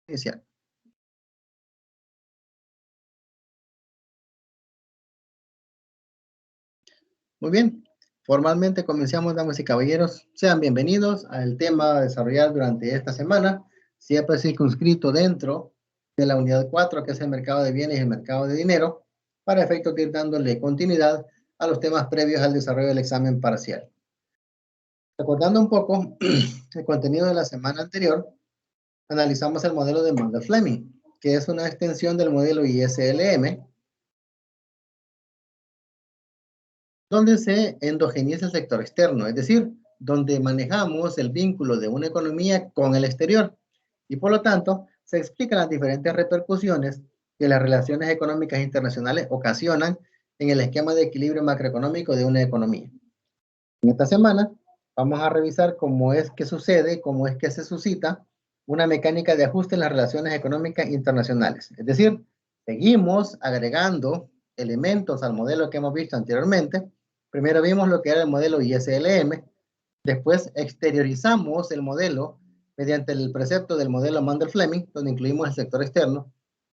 Iniciar. Muy bien, formalmente comenzamos, damas y caballeros. Sean bienvenidos al tema a desarrollar durante esta semana, siempre circunscrito dentro de la unidad 4, que es el mercado de bienes y el mercado de dinero, para efectos de ir dándole continuidad a los temas previos al desarrollo del examen parcial. Recordando un poco el contenido de la semana anterior, analizamos el modelo de Mundell-Fleming, que es una extensión del modelo ISLM, donde se endogeniza el sector externo, es decir, donde manejamos el vínculo de una economía con el exterior y por lo tanto se explican las diferentes repercusiones que las relaciones económicas internacionales ocasionan en el esquema de equilibrio macroeconómico de una economía. En esta semana vamos a revisar cómo es que sucede, cómo es que se suscita una mecánica de ajuste en las relaciones económicas internacionales. Es decir, seguimos agregando elementos al modelo que hemos visto anteriormente. Primero vimos lo que era el modelo ISLM, después exteriorizamos el modelo mediante el precepto del modelo Mundell-Fleming, donde incluimos el sector externo,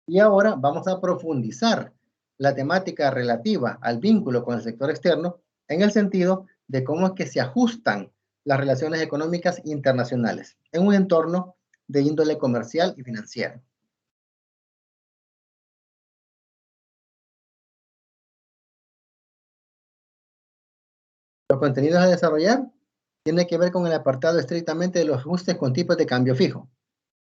y ahora vamos a profundizar la temática relativa al vínculo con el sector externo en el sentido de cómo es que se ajustan las relaciones económicas internacionales en un entorno de índole comercial y financiera. Los contenidos a desarrollar tienen que ver con el apartado estrictamente de los ajustes con tipos de cambio fijo.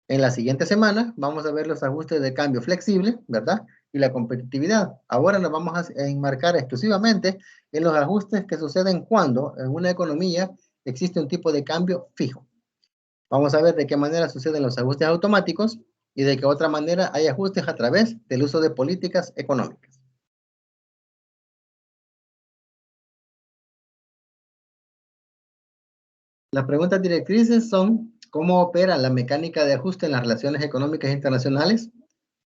En la siguiente semana vamos a ver los ajustes de cambio flexible, ¿verdad? Y la competitividad. Ahora nos vamos a enmarcar exclusivamente en los ajustes que suceden cuando en una economía existe un tipo de cambio fijo. Vamos a ver de qué manera suceden los ajustes automáticos y de qué otra manera hay ajustes a través del uso de políticas económicas. Las preguntas directrices son: ¿cómo opera la mecánica de ajuste en las relaciones económicas internacionales?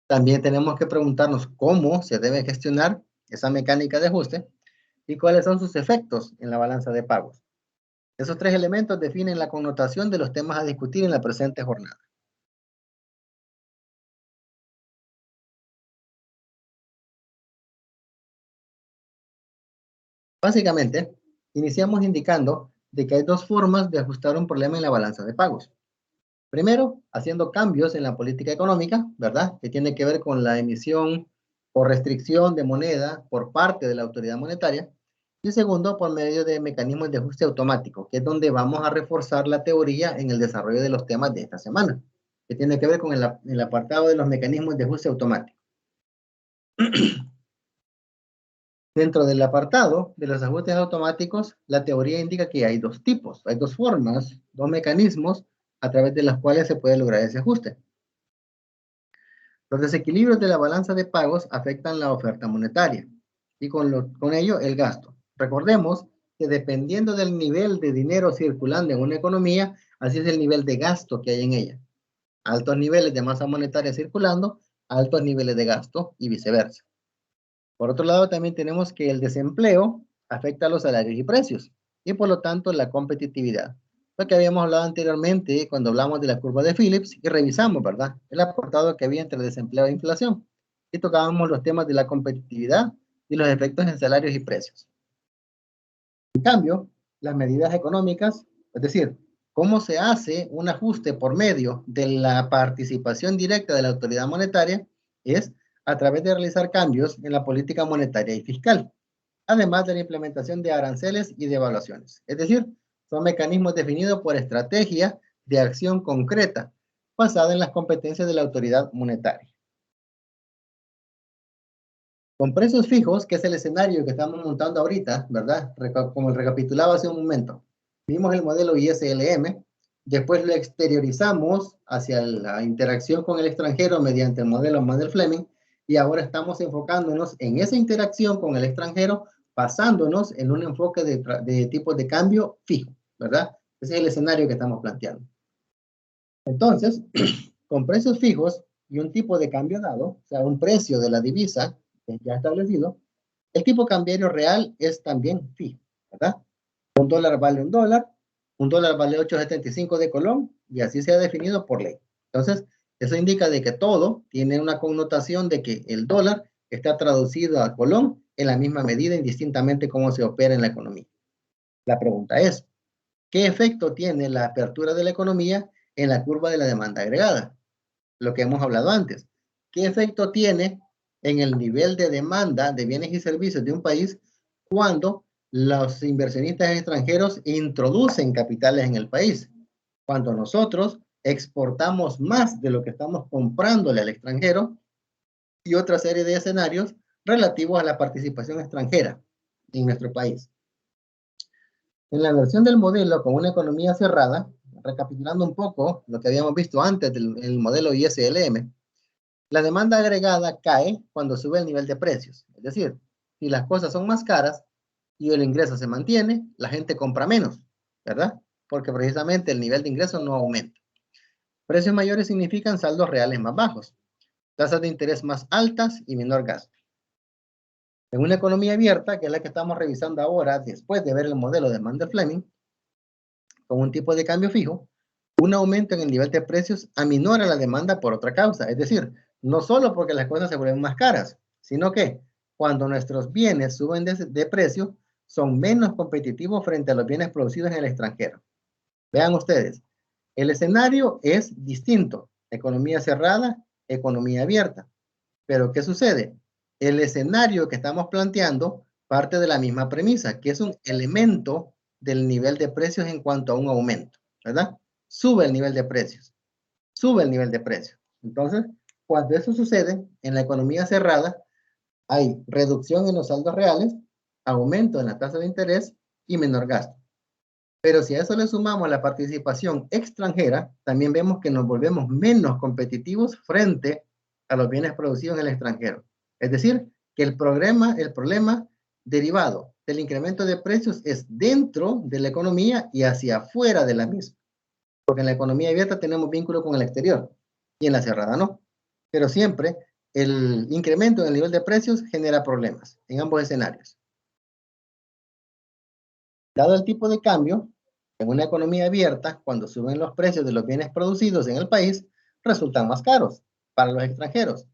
También tenemos que preguntarnos cómo se debe gestionar esa mecánica de ajuste y cuáles son sus efectos en la balanza de pagos. Esos tres elementos definen la connotación de los temas a discutir en la presente jornada. Básicamente, iniciamos indicando de que hay dos formas de ajustar un problema en la balanza de pagos. Primero, haciendo cambios en la política económica, ¿verdad? Que tiene que ver con la emisión o restricción de moneda por parte de la autoridad monetaria. Y segundo, por medio de mecanismos de ajuste automático, que es donde vamos a reforzar la teoría en el desarrollo de los temas de esta semana, que tiene que ver con el apartado de los mecanismos de ajuste automático. Dentro del apartado de los ajustes automáticos, la teoría indica que hay dos tipos, hay dos formas, dos mecanismos a través de los cuales se puede lograr ese ajuste. Los desequilibrios de la balanza de pagos afectan la oferta monetaria y con ello el gasto. Recordemos que dependiendo del nivel de dinero circulando en una economía, así es el nivel de gasto que hay en ella. Altos niveles de masa monetaria circulando, altos niveles de gasto y viceversa. Por otro lado, también tenemos que el desempleo afecta a los salarios y precios y por lo tanto la competitividad. Lo que habíamos hablado anteriormente cuando hablamos de la curva de Phillips y revisamos, ¿verdad? El apartado que había entre desempleo e inflación. Y tocábamos los temas de la competitividad y los efectos en salarios y precios. En cambio, las medidas económicas, es decir, cómo se hace un ajuste por medio de la participación directa de la autoridad monetaria, es a través de realizar cambios en la política monetaria y fiscal, además de la implementación de aranceles y de evaluaciones. Es decir, son mecanismos definidos por estrategia de acción concreta, basada en las competencias de la autoridad monetaria. Con precios fijos, que es el escenario que estamos montando ahorita, ¿verdad? Como recapitulaba hace un momento. Vimos el modelo ISLM, después lo exteriorizamos hacia la interacción con el extranjero mediante el modelo Mundell-Fleming y ahora estamos enfocándonos en esa interacción con el extranjero, basándonos en un enfoque de tipos de cambio fijo, ¿verdad? Ese es el escenario que estamos planteando. Entonces, con precios fijos y un tipo de cambio dado, o sea, un precio de la divisa ya establecido, el tipo cambiario real es también fijo, ¿verdad? Un dólar vale un dólar vale 8.75 de Colón y así se ha definido por ley. Entonces, Eso indica de que todo tiene una connotación de que el dólar está traducido a colón en la misma medida, indistintamente cómo se opera en la economía. La pregunta es, ¿qué efecto tiene la apertura de la economía en la curva de la demanda agregada? Lo que hemos hablado antes. ¿Qué efecto tiene en el nivel de demanda de bienes y servicios de un país cuando los inversionistas extranjeros introducen capitales en el país? Cuando nosotros exportamos más de lo que estamos comprándole al extranjero y otra serie de escenarios relativos a la participación extranjera en nuestro país. En la versión del modelo con una economía cerrada, recapitulando un poco lo que habíamos visto antes del modelo ISLM, la demanda agregada cae cuando sube el nivel de precios. Es decir, si las cosas son más caras y el ingreso se mantiene, la gente compra menos, ¿verdad? Porque precisamente el nivel de ingreso no aumenta. Precios mayores significan saldos reales más bajos, tasas de interés más altas y menor gasto. En una economía abierta, que es la que estamos revisando ahora, después de ver el modelo de Mander-Fleming, con un tipo de cambio fijo, un aumento en el nivel de precios aminora la demanda por otra causa. Es decir, no solo porque las cosas se vuelven más caras, sino que cuando nuestros bienes suben de precio, son menos competitivos frente a los bienes producidos en el extranjero. Vean ustedes, el escenario es distinto. Economía cerrada, economía abierta. Pero ¿qué sucede? El escenario que estamos planteando parte de la misma premisa, que es un elemento del nivel de precios en cuanto a un aumento, ¿verdad? Sube el nivel de precios, sube el nivel de precios. Entonces, cuando eso sucede en la economía cerrada, hay reducción en los saldos reales, aumento en la tasa de interés y menor gasto. Pero si a eso le sumamos la participación extranjera, también vemos que nos volvemos menos competitivos frente a los bienes producidos en el extranjero. Es decir, que el problema derivado del incremento de precios es dentro de la economía y hacia afuera de la misma. Porque en la economía abierta tenemos vínculo con el exterior y en la cerrada no. Pero siempre el incremento en el nivel de precios genera problemas en ambos escenarios. Dado el tipo de cambio, en una economía abierta, cuando suben los precios de los bienes producidos en el país, resultan más caros para los extranjeros.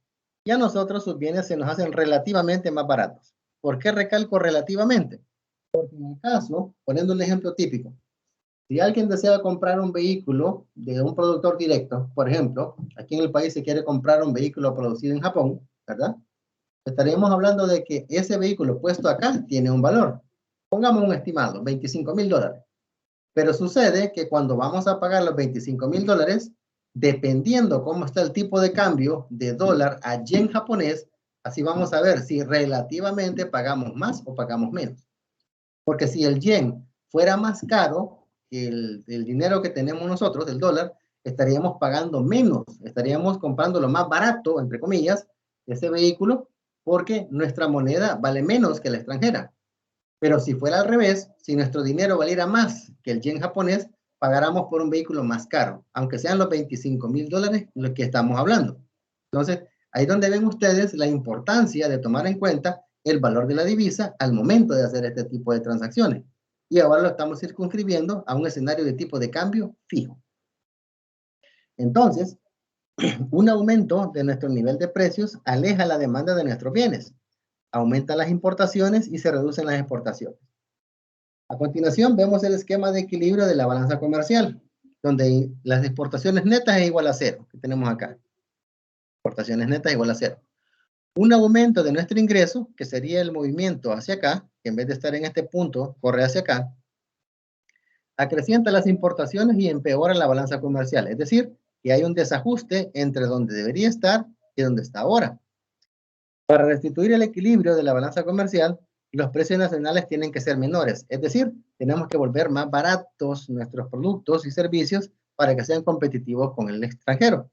Y a nosotros sus bienes se nos hacen relativamente más baratos. ¿Por qué recalco relativamente? Porque en el caso, poniendo un ejemplo típico, si alguien desea comprar un vehículo de un productor directo, por ejemplo, aquí en el país se quiere comprar un vehículo producido en Japón, ¿verdad? Estaríamos hablando de que ese vehículo puesto acá tiene un valor. Pongamos un estimado, $25,000. Pero sucede que cuando vamos a pagar los $25,000, dependiendo cómo está el tipo de cambio de dólar a yen japonés, así vamos a ver si relativamente pagamos más o pagamos menos. Porque si el yen fuera más caro que el dinero que tenemos nosotros, del dólar, estaríamos pagando menos, estaríamos comprando lo más barato, entre comillas, ese vehículo, porque nuestra moneda vale menos que la extranjera. Pero si fuera al revés, si nuestro dinero valiera más que el yen japonés, pagáramos por un vehículo más caro, aunque sean los $25,000 lo que estamos hablando. Entonces, ahí es donde ven ustedes la importancia de tomar en cuenta el valor de la divisa al momento de hacer este tipo de transacciones. Y ahora lo estamos circunscribiendo a un escenario de tipo de cambio fijo. Entonces, un aumento de nuestro nivel de precios aleja la demanda de nuestros bienes, aumenta las importaciones y se reducen las exportaciones. A continuación, vemos el esquema de equilibrio de la balanza comercial, donde las exportaciones netas es igual a cero, que tenemos acá. Exportaciones netas igual a cero. Un aumento de nuestro ingreso, que sería el movimiento hacia acá, que en vez de estar en este punto, corre hacia acá, acrecienta las importaciones y empeora la balanza comercial. Es decir, que hay un desajuste entre donde debería estar y donde está ahora. Para restituir el equilibrio de la balanza comercial, los precios nacionales tienen que ser menores. Es decir, tenemos que volver más baratos nuestros productos y servicios para que sean competitivos con el extranjero.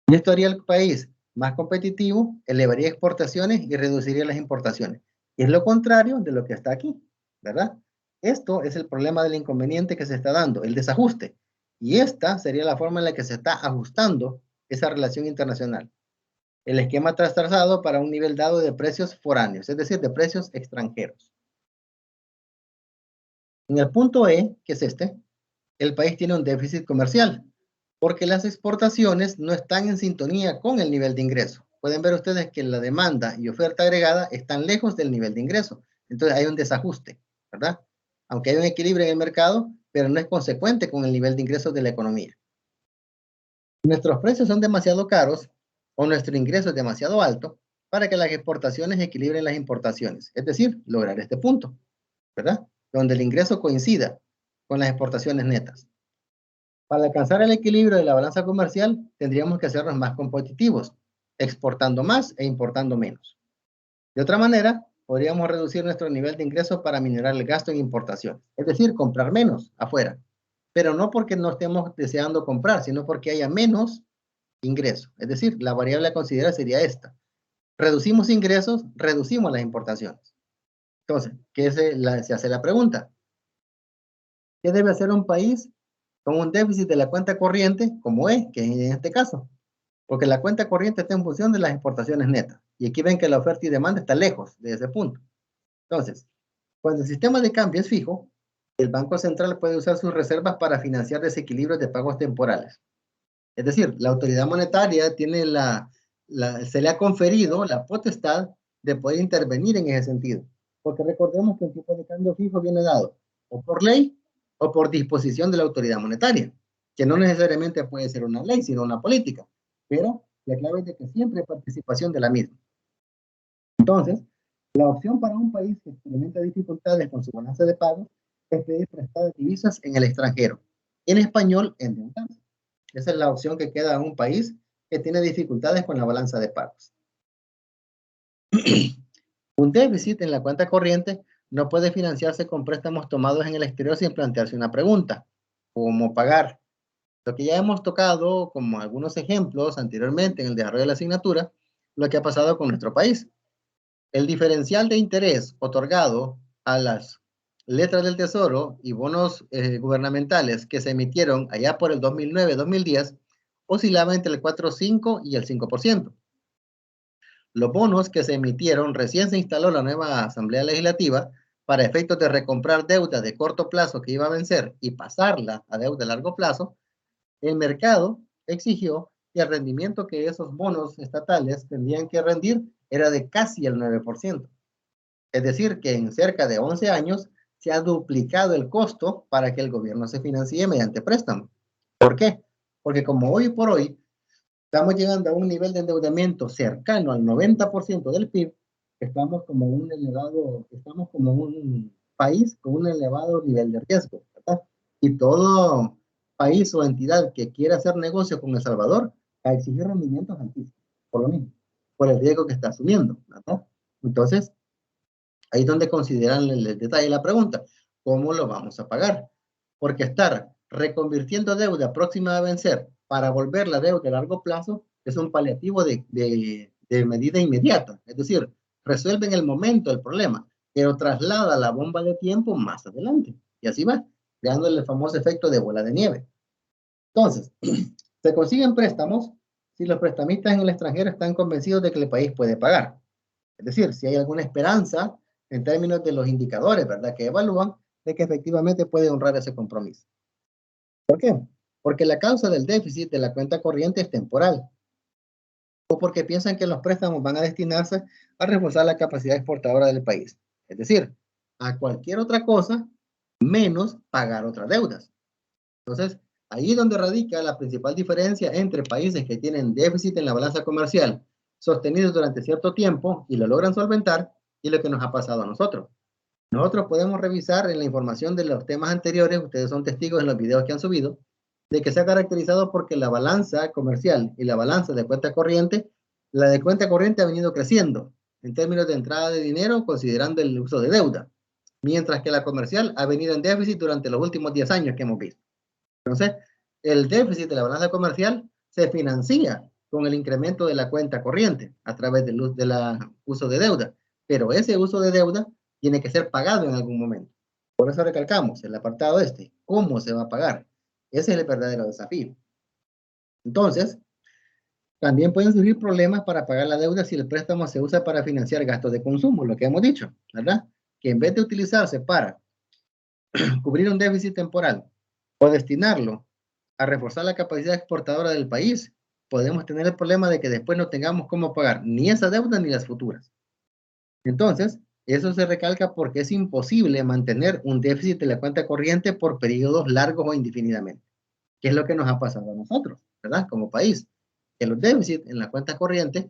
Y esto haría el país más competitivo, elevaría exportaciones y reduciría las importaciones. Y es lo contrario de lo que está aquí, ¿verdad? Esto es el problema del inconveniente que se está dando, el desajuste. Y esta sería la forma en la que se está ajustando esa relación internacional. El esquema trazado para un nivel dado de precios foráneos, es decir, de precios extranjeros. En el punto E, que es este, el país tiene un déficit comercial, porque las exportaciones no están en sintonía con el nivel de ingreso. Pueden ver ustedes que la demanda y oferta agregada están lejos del nivel de ingreso. Entonces hay un desajuste, ¿verdad? Aunque hay un equilibrio en el mercado, pero no es consecuente con el nivel de ingresos de la economía. Nuestros precios son demasiado caros o nuestro ingreso es demasiado alto para que las exportaciones equilibren las importaciones. Es decir, lograr este punto, ¿verdad? Donde el ingreso coincida con las exportaciones netas. Para alcanzar el equilibrio de la balanza comercial, tendríamos que hacernos más competitivos, exportando más e importando menos. De otra manera, podríamos reducir nuestro nivel de ingresos para minorar el gasto en importación, es decir, comprar menos afuera, pero no porque no estemos deseando comprar, sino porque haya menos ingreso. Es decir, la variable a considerar sería esta. Reducimos ingresos, reducimos las importaciones. Entonces, se hace la pregunta? ¿Qué debe hacer un país con un déficit de la cuenta corriente, como es, que es en este caso? Porque la cuenta corriente está en función de las exportaciones netas. Y aquí ven que la oferta y demanda está lejos de ese punto. Entonces, cuando el sistema de cambio es fijo, el Banco Central puede usar sus reservas para financiar desequilibrios de pagos temporales. Es decir, la autoridad monetaria se le ha conferido la potestad de poder intervenir en ese sentido. Porque recordemos que el tipo de cambio fijo viene dado o por ley o por disposición de la autoridad monetaria, que no necesariamente puede ser una ley, sino una política. Pero la clave es de que siempre hay participación de la misma. Entonces, la opción para un país que experimenta dificultades con su balanza de pagos es pedir prestadas divisas en el extranjero. En español, endeudarse. Esa es la opción que queda a un país que tiene dificultades con la balanza de pagos. Un déficit en la cuenta corriente no puede financiarse con préstamos tomados en el exterior sin plantearse una pregunta: ¿cómo pagar? Lo que ya hemos tocado como algunos ejemplos anteriormente en el desarrollo de la asignatura, lo que ha pasado con nuestro país. El diferencial de interés otorgado a las letras del Tesoro y bonos gubernamentales que se emitieron allá por el 2009-2010 oscilaba entre el 4,5 y el 5%. Los bonos que se emitieron recién se instaló la nueva Asamblea Legislativa para efectos de recomprar deuda de corto plazo que iba a vencer y pasarla a deuda de largo plazo. El mercado exigió que el rendimiento que esos bonos estatales tendrían que rendir era de casi el 9%. Es decir, que en cerca de 11 años se ha duplicado el costo para que el gobierno se financie mediante préstamo. ¿Por qué? Porque como hoy por hoy estamos llegando a un nivel de endeudamiento cercano al 90% del PIB, estamos como un país con un elevado nivel de riesgo, ¿verdad? Y todo país o entidad que quiera hacer negocio con El Salvador a exigir rendimientos altísimos, por lo mismo, por el riesgo que está asumiendo, ¿verdad? Entonces, ahí es donde consideran el detalle de la pregunta: ¿cómo lo vamos a pagar? Porque estar reconvirtiendo deuda próxima a vencer para volver la deuda a largo plazo es un paliativo de medida inmediata. Es decir, resuelve en el momento el problema, pero traslada la bomba de tiempo más adelante. Y así va, creando el famoso efecto de bola de nieve. Entonces, se consiguen préstamos si los prestamistas en el extranjero están convencidos de que el país puede pagar. Es decir, si hay alguna esperanza en términos de los indicadores, ¿verdad?, que evalúan de que efectivamente puede honrar ese compromiso. ¿Por qué? Porque la causa del déficit de la cuenta corriente es temporal, o porque piensan que los préstamos van a destinarse a reforzar la capacidad exportadora del país. Es decir, a cualquier otra cosa menos pagar otras deudas. Entonces, ahí es donde radica la principal diferencia entre países que tienen déficit en la balanza comercial sostenidos durante cierto tiempo y lo logran solventar, y lo que nos ha pasado a nosotros. Nosotros podemos revisar en la información de los temas anteriores, ustedes son testigos en los videos que han subido, de que se ha caracterizado porque la balanza comercial y la balanza de cuenta corriente, la de cuenta corriente ha venido creciendo en términos de entrada de dinero considerando el uso de deuda, mientras que la comercial ha venido en déficit durante los últimos 10 años que hemos visto. Entonces, el déficit de la balanza comercial se financia con el incremento de la cuenta corriente a través del uso de deuda, pero ese uso de deuda tiene que ser pagado en algún momento. Por eso recalcamos el apartado este: ¿cómo se va a pagar? Ese es el verdadero desafío. Entonces, también pueden surgir problemas para pagar la deuda si el préstamo se usa para financiar gastos de consumo, lo que hemos dicho, ¿verdad? Que en vez de utilizarse para cubrir un déficit temporal o destinarlo a reforzar la capacidad exportadora del país, podemos tener el problema de que después no tengamos cómo pagar ni esa deuda ni las futuras. Entonces, eso se recalca porque es imposible mantener un déficit de la cuenta corriente por periodos largos o indefinidamente, que es lo que nos ha pasado a nosotros, ¿verdad? Como país, que los déficits en la cuenta corriente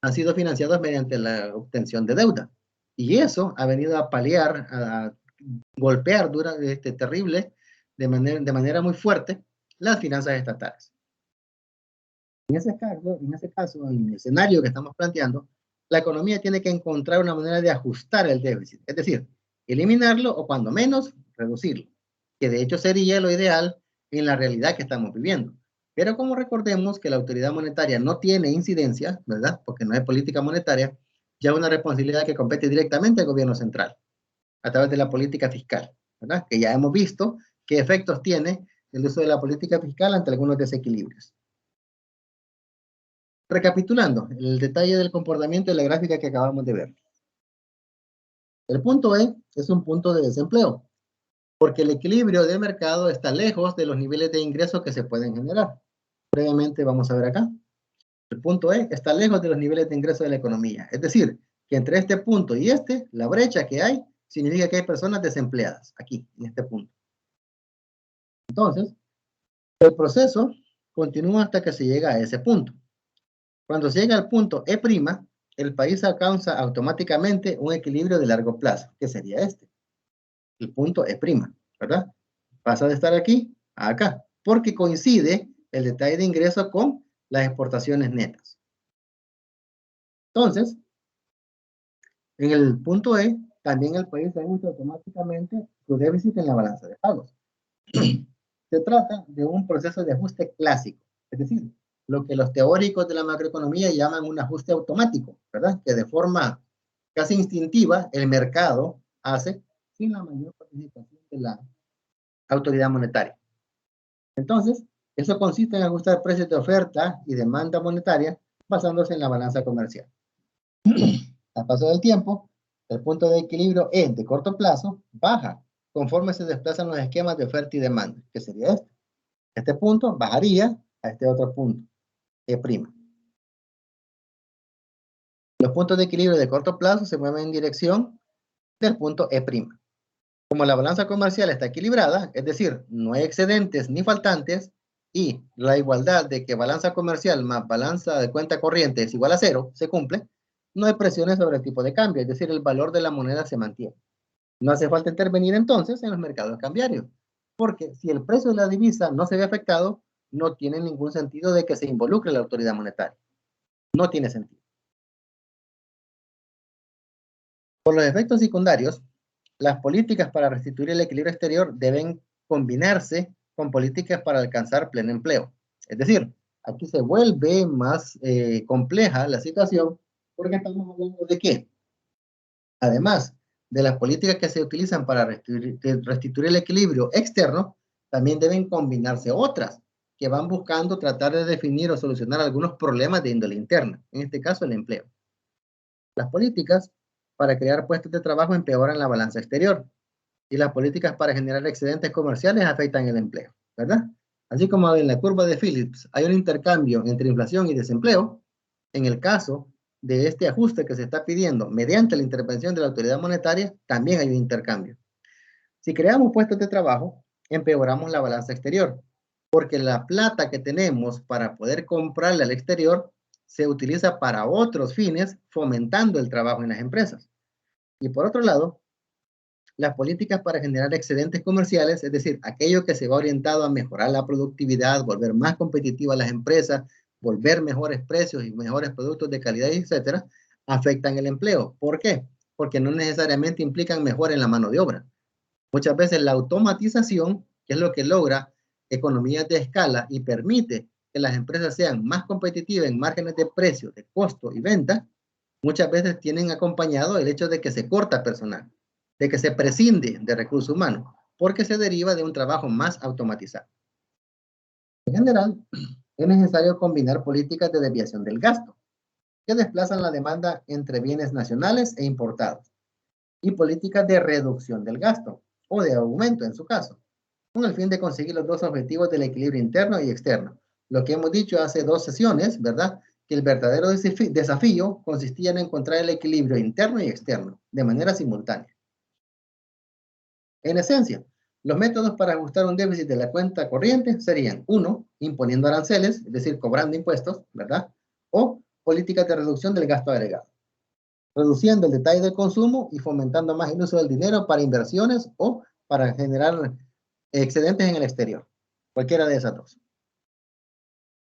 han sido financiados mediante la obtención de deuda. Y eso ha venido a paliar, a golpear terrible, de manera muy fuerte, las finanzas estatales. En ese caso, en el escenario que estamos planteando, la economía tiene que encontrar una manera de ajustar el déficit, es decir, eliminarlo o cuando menos reducirlo, que de hecho sería lo ideal en la realidad que estamos viviendo. Pero como recordemos que la autoridad monetaria no tiene incidencia, ¿verdad? Porque no es política monetaria, ya es una responsabilidad que compete directamente al gobierno central a través de la política fiscal, ¿verdad? Que ya hemos visto qué efectos tiene el uso de la política fiscal ante algunos desequilibrios. Recapitulando, el detalle del comportamiento de la gráfica que acabamos de ver. El punto E es un punto de desempleo, porque el equilibrio del mercado está lejos de los niveles de ingresos que se pueden generar. Previamente vamos a ver acá. El punto E está lejos de los niveles de ingresos de la economía. Es decir, que entre este punto y este, la brecha que hay significa que hay personas desempleadas, aquí, en este punto. Entonces, el proceso continúa hasta que se llega a ese punto. Cuando se llega al punto E', el país alcanza automáticamente un equilibrio de largo plazo, que sería este, el punto E', ¿verdad? Pasa de estar aquí a acá, porque coincide el detalle de ingreso con las exportaciones netas. Entonces, en el punto E, también el país ajusta automáticamente su déficit en la balanza de pagos. Se trata de un proceso de ajuste clásico, es decir, lo que los teóricos de la macroeconomía llaman un ajuste automático, ¿verdad? Que de forma casi instintiva el mercado hace sin la mayor participación de la autoridad monetaria. Entonces, eso consiste en ajustar precios de oferta y demanda monetaria basándose en la balanza comercial. Al paso del tiempo, el punto de equilibrio E de corto plazo baja conforme se desplazan los esquemas de oferta y demanda, que sería este. Este punto bajaría a este otro punto, E'. Los puntos de equilibrio de corto plazo se mueven en dirección del punto E'. Como la balanza comercial está equilibrada, es decir, no hay excedentes ni faltantes, y la igualdad de que balanza comercial más balanza de cuenta corriente es igual a 0 se cumple, no hay presiones sobre el tipo de cambio, es decir, el valor de la moneda se mantiene. No hace falta intervenir entonces en los mercados cambiarios, porque si el precio de la divisa no se ve afectado, no tiene ningún sentido de que se involucre la autoridad monetaria. No tiene sentido. Por los efectos secundarios, las políticas para restituir el equilibrio exterior deben combinarse con políticas para alcanzar pleno empleo. Es decir, aquí se vuelve más compleja la situación porque estamos hablando de qué. Además de las políticas que se utilizan para restituir el equilibrio externo, también deben combinarse otras que van buscando tratar de definir o solucionar algunos problemas de índole interna, en este caso el empleo. Las políticas para crear puestos de trabajo empeoran la balanza exterior y las políticas para generar excedentes comerciales afectan el empleo, ¿verdad? Así como en la curva de Phillips hay un intercambio entre inflación y desempleo, en el caso de este ajuste que se está pidiendo mediante la intervención de la autoridad monetaria, también hay un intercambio. Si creamos puestos de trabajo, empeoramos la balanza exterior, porque la plata que tenemos para poder comprarle al exterior se utiliza para otros fines, fomentando el trabajo en las empresas. Y por otro lado, las políticas para generar excedentes comerciales, es decir, aquello que se va orientado a mejorar la productividad, volver más competitivas las empresas, volver mejores precios y mejores productos de calidad, etcétera, afectan el empleo. ¿Por qué? Porque no necesariamente implican mejora en la mano de obra. Muchas veces la automatización, que es lo que logra economías de escala y permite que las empresas sean más competitivas en márgenes de precio, de costo y venta, muchas veces tienen acompañado el hecho de que se corta personal, de que se prescinde de recursos humanos, porque se deriva de un trabajo más automatizado. En general, es necesario combinar políticas de desviación del gasto, que desplazan la demanda entre bienes nacionales e importados, y políticas de reducción del gasto, o de aumento en su caso, con el fin de conseguir los dos objetivos del equilibrio interno y externo. Lo que hemos dicho hace 2 sesiones, ¿verdad? Que el verdadero desafío consistía en encontrar el equilibrio interno y externo de manera simultánea. En esencia, los métodos para ajustar un déficit de la cuenta corriente serían: 1, imponiendo aranceles, es decir, cobrando impuestos, ¿verdad? O políticas de reducción del gasto agregado, reduciendo el detalle del consumo y fomentando más el uso del dinero para inversiones o para generar excedentes en el exterior. Cualquiera de esas dos.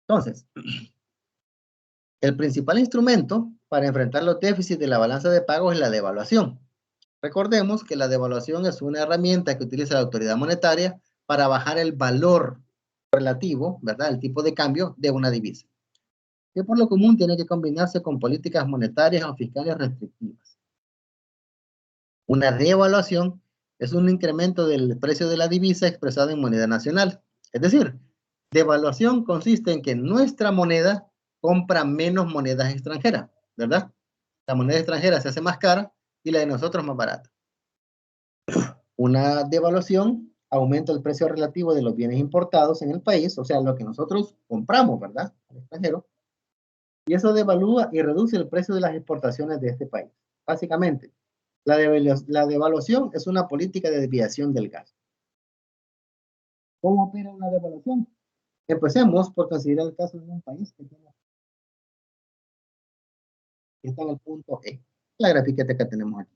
Entonces, el principal instrumento para enfrentar los déficits de la balanza de pagos es la devaluación. Recordemos que la devaluación es una herramienta que utiliza la autoridad monetaria para bajar el valor relativo, ¿verdad? El tipo de cambio de una divisa, que por lo común tiene que combinarse con políticas monetarias o fiscales restrictivas. Una revaluación es un incremento del precio de la divisa expresado en moneda nacional. Es decir, devaluación consiste en que nuestra moneda compra menos monedas extranjeras, ¿verdad? La moneda extranjera se hace más cara y la de nosotros más barata. Una devaluación aumenta el precio relativo de los bienes importados en el país, o sea, lo que nosotros compramos, ¿verdad? Al extranjero, y eso devalúa y reduce el precio de las exportaciones de este país. Básicamente, la devaluación es una política de desviación del gasto. ¿Cómo opera una devaluación? Empecemos por considerar el caso de un país que está en el punto E, la grafiqueta que tenemos aquí.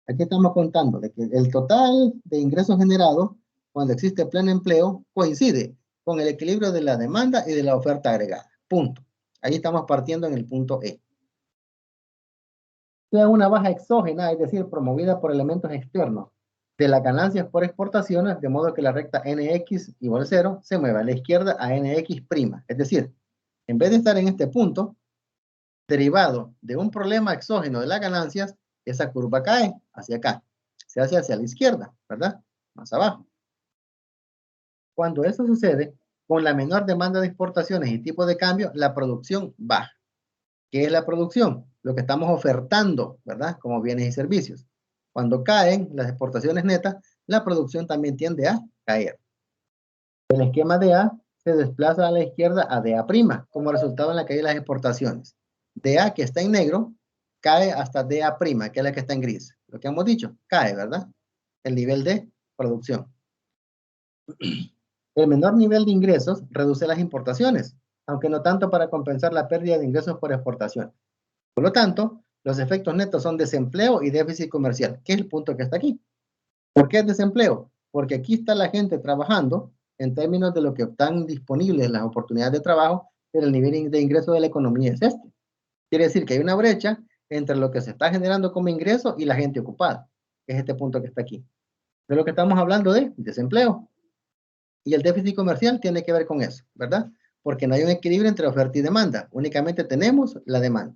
Aquí estamos contando de que el total de ingresos generados cuando existe pleno empleo coincide con el equilibrio de la demanda y de la oferta agregada. Punto. Ahí estamos partiendo en el punto E. Sea una baja exógena, es decir, promovida por elementos externos de las ganancias por exportaciones, de modo que la recta NX igual 0 se mueva a la izquierda a NX'. Es decir, en vez de estar en este punto, derivado de un problema exógeno de las ganancias, esa curva cae hacia acá, se hace hacia la izquierda, ¿verdad? Más abajo. Cuando eso sucede, con la menor demanda de exportaciones y tipo de cambio, la producción baja. ¿Qué es la producción? Lo que estamos ofertando, ¿verdad? Como bienes y servicios. Cuando caen las exportaciones netas, la producción también tiende a caer. El esquema de A se desplaza a la izquierda a DA', como resultado en la caída de las exportaciones. DA, que está en negro, cae hasta DA', que es la que está en gris. Lo que hemos dicho, cae, ¿verdad? El nivel de producción. El menor nivel de ingresos reduce las importaciones, aunque no tanto para compensar la pérdida de ingresos por exportación. Por lo tanto, los efectos netos son desempleo y déficit comercial, que es el punto que está aquí. ¿Por qué es desempleo? Porque aquí está la gente trabajando en términos de lo que están disponibles las oportunidades de trabajo, pero el nivel de ingreso de la economía es este. Quiere decir que hay una brecha entre lo que se está generando como ingreso y la gente ocupada, que es este punto que está aquí. De lo que estamos hablando de desempleo. Y el déficit comercial tiene que ver con eso, ¿verdad? Porque no hay un equilibrio entre oferta y demanda, únicamente tenemos la demanda,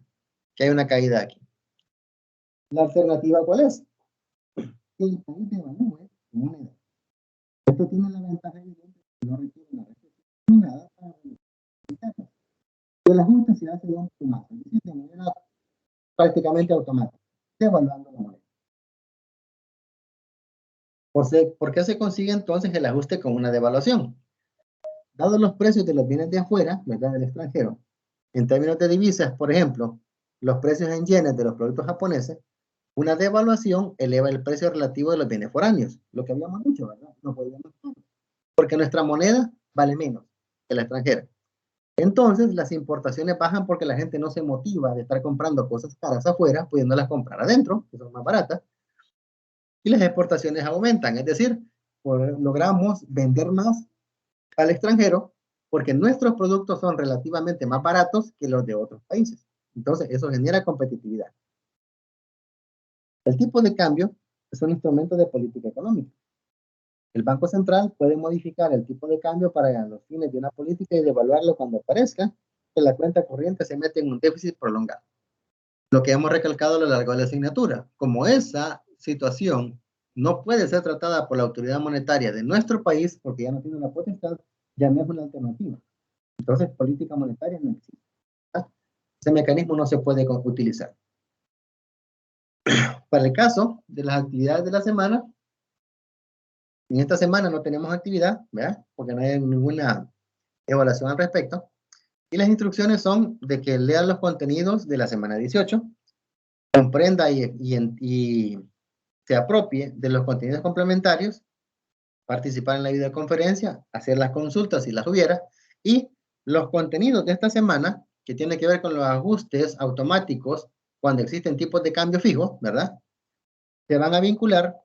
que hay una caída aquí. ¿La alternativa cuál es? Que el país devalúe su moneda. Esto tiene la ventaja evidente que no requiere una recesión nada para realizarlo. El ajuste se hace de un plumazo, es decir, de manera prácticamente automática, devaluando la moneda. ¿Por qué se consigue entonces el ajuste con una devaluación? Dados los precios de los bienes de afuera, ¿verdad? Del extranjero, en términos de divisas, por ejemplo, los precios en yenes de los productos japoneses, una devaluación eleva el precio relativo de los bienes foráneos, lo que habíamos dicho, ¿verdad? No podíamos, porque nuestra moneda vale menos que la extranjera. Entonces, las importaciones bajan porque la gente no se motiva de estar comprando cosas caras afuera, pudiéndolas comprar adentro, que son más baratas, y las exportaciones aumentan, es decir, logramos vender más al extranjero porque nuestros productos son relativamente más baratos que los de otros países. Entonces, eso genera competitividad. El tipo de cambio es un instrumento de política económica. El Banco Central puede modificar el tipo de cambio para los fines de una política y devaluarlo cuando parezca que la cuenta corriente se mete en un déficit prolongado. Lo que hemos recalcado a lo largo de la asignatura, como esa situación no puede ser tratada por la autoridad monetaria de nuestro país porque ya no tiene la potestad, ya no es una alternativa. Entonces, política monetaria no existe. Ese mecanismo no se puede utilizar. Para el caso de las actividades de la semana, En esta semana no tenemos actividad, ¿verdad? Porque no hay ninguna evaluación al respecto. Y las instrucciones son de que lea los contenidos de la semana 18, comprenda y se apropie de los contenidos complementarios, participar en la videoconferencia, hacer las consultas si las hubiera, y los contenidos de esta semana, que tiene que ver con los ajustes automáticos cuando existen tipos de cambio fijo, ¿verdad? Se van a vincular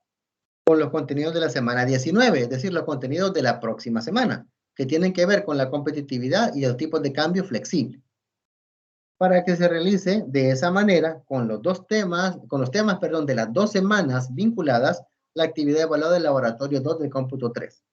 con los contenidos de la semana 19, es decir, los contenidos de la próxima semana, que tienen que ver con la competitividad y los tipos de cambio flexible. Para que se realice de esa manera, con los temas, perdón, de las 2 semanas vinculadas, la actividad evaluada del laboratorio 2 del cómputo 3.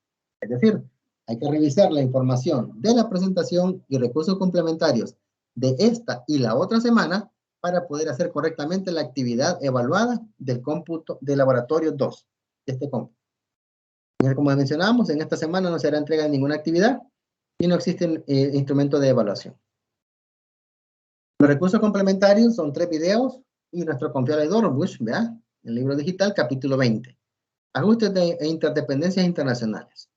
Es decir, hay que revisar la información de la presentación y recursos complementarios de esta y la otra semana para poder hacer correctamente la actividad evaluada del cómputo del laboratorio 2 de este cómputo. Como mencionábamos, en esta semana no será entrega de ninguna actividad y no existen instrumentos de evaluación. Los recursos complementarios son 3 videos y nuestro confiable Dorbush, ¿verdad? El libro digital, capítulo 20. Ajustes e interdependencias internacionales.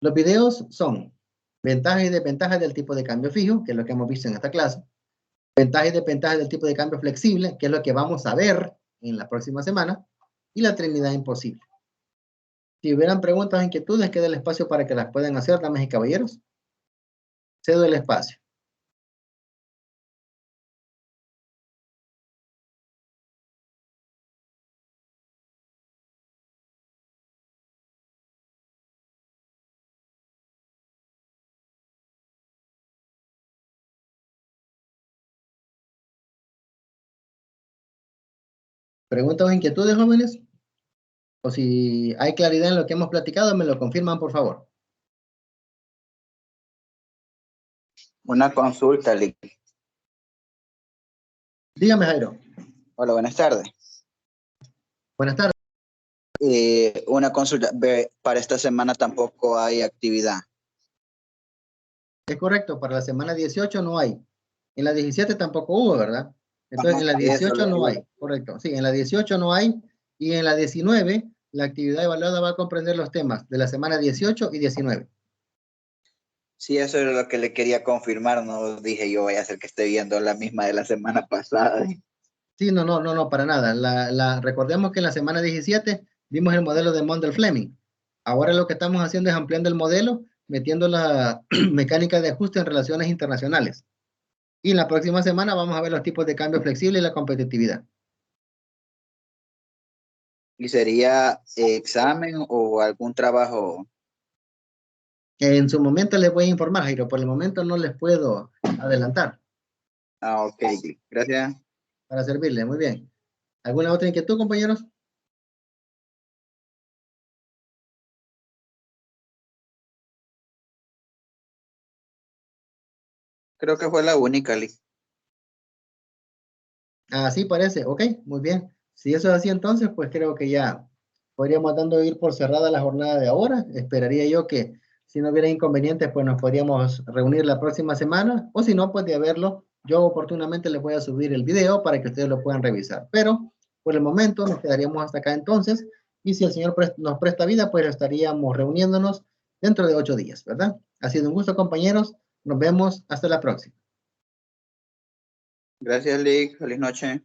Los videos son ventajas y desventajas del tipo de cambio fijo, que es lo que hemos visto en esta clase. Ventajas y desventajas del tipo de cambio flexible, que es lo que vamos a ver en la próxima semana. Y la trinidad imposible. Si hubieran preguntas o inquietudes, queda el espacio para que las puedan hacer, damas y caballeros. Cedo el espacio. ¿Preguntas o inquietudes, jóvenes? O si hay claridad en lo que hemos platicado, me lo confirman, por favor. Una consulta, Lick. Dígame, Jairo. Hola, buenas tardes. Buenas tardes. Una consulta. Para esta semana tampoco hay actividad. Es correcto, para la semana 18 no hay. En la 17 tampoco hubo, ¿verdad? Entonces, en la 18 no hay, correcto. Sí, en la 18 no hay. Y en la 19, la actividad evaluada va a comprender los temas de la semana 18 y 19. Sí, eso es lo que le quería confirmar. No dije yo voy a hacer que esté viendo la misma de la semana pasada. Sí, no, para nada. Recordemos que en la semana 17 vimos el modelo de Mundell-Fleming. Ahora lo que estamos haciendo es ampliando el modelo, metiendo la mecánica de ajuste en relaciones internacionales. Y en la próxima semana vamos a ver los tipos de cambio flexible y la competitividad. ¿Y sería examen o algún trabajo? En su momento les voy a informar, Jairo. Por el momento no les puedo adelantar. Ah, ok. Gracias. Para servirle, muy bien. ¿Alguna otra inquietud, compañeros? Creo que fue la única, Lick. Así parece, ok, muy bien. Si eso es así entonces, pues creo que ya podríamos dando ir por cerrada la jornada de ahora. Esperaría yo que si no hubiera inconvenientes, pues nos podríamos reunir la próxima semana, o si no, pues de haberlo, yo oportunamente les voy a subir el video para que ustedes lo puedan revisar. Pero por el momento nos quedaríamos hasta acá entonces, y si el Señor nos presta vida, pues estaríamos reuniéndonos dentro de 8 días, ¿verdad? Ha sido un gusto, compañeros. Nos vemos hasta la próxima. Gracias, Lick. Feliz noche.